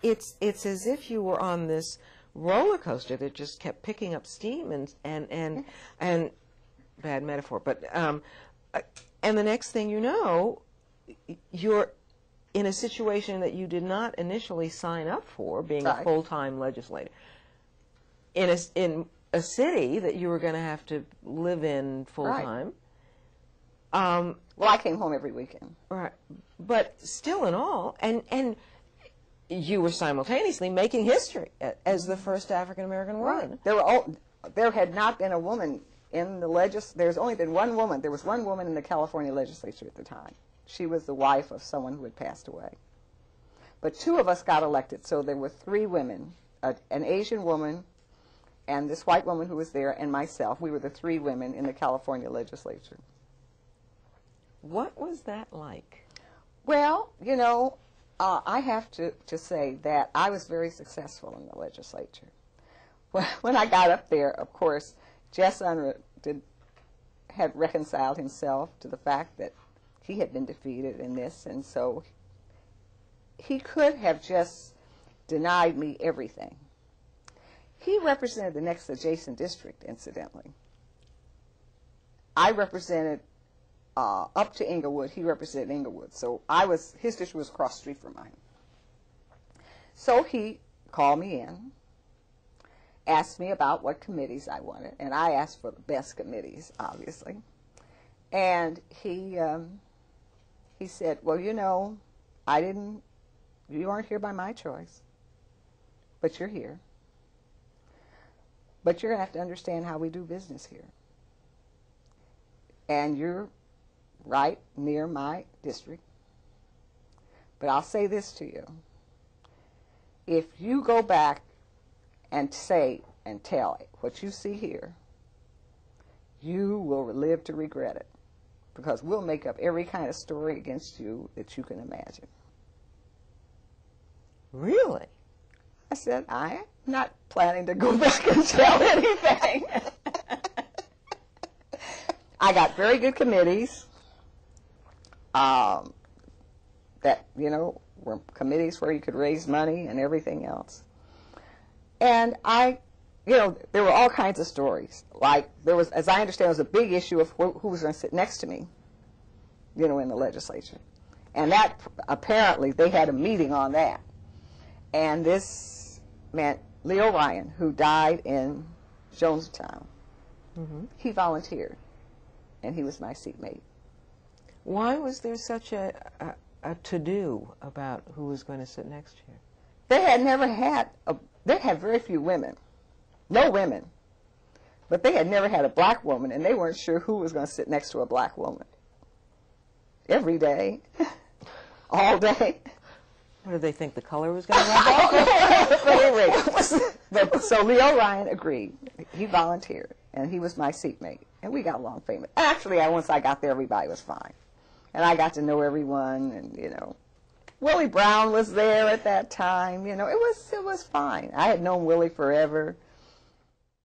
it's as if you were on this roller coaster that just kept picking up steam and bad metaphor, but and the next thing you know, you're in a situation that you did not initially sign up for, being a full-time legislator in a city that you were going to have to live in full-time. Well, I came home every weekend. Right, but still in all, and you were simultaneously making history as the first African-American woman. Right. There had not been a woman in the there's only been one woman. There was one woman in the California legislature at the time. She was the wife of someone who had passed away. But two of us got elected, so there were three women, an Asian woman, and this white woman who was there, and myself. We were the three women in the California legislature. What was that like? Well, you know, I have to say that I was very successful in the legislature. When I got up there, of course, Jess Unruh had reconciled himself to the fact that he had been defeated in this, and so he could have just denied me everything. He represented the next adjacent district, incidentally. I represented up to Inglewood. He represented Inglewood. So his district was across the street from mine. So he called me in, asked me about what committees I wanted, and I asked for the best committees, obviously. And he said, well, you know, you weren't here by my choice, but you're here. But you're going to have to understand how we do business here. And you're right near my district. But I'll say this to you. If you go back and say and tell what you see here, you will live to regret it, because we'll make up every kind of story against you that you can imagine. Really? I said, I'm not planning to go back and tell anything. I got very good committees that, you know, were committees where you could raise money and everything else. And you know, there were all kinds of stories. Like, there was, as I understand, it was a big issue of who was going to sit next to me, you know, in the legislature. And that, apparently, they had a meeting on that. And this man, Leo Ryan, who died in Jonestown, he volunteered, and he was my seatmate. Why was there such a to-do about who was going to sit next to you? They had never had, they had very few women, no women, but they had never had a black woman, and they weren't sure who was going to sit next to a black woman. Every day, all day. What did they think, the color was going to rub off? But so Leo Ryan agreed. He volunteered, and he was my seatmate, and we got along famous. Actually, once I got there, everybody was fine, and I got to know everyone, and you know, Willie Brown was there at that time. You know, it was fine. I had known Willie forever.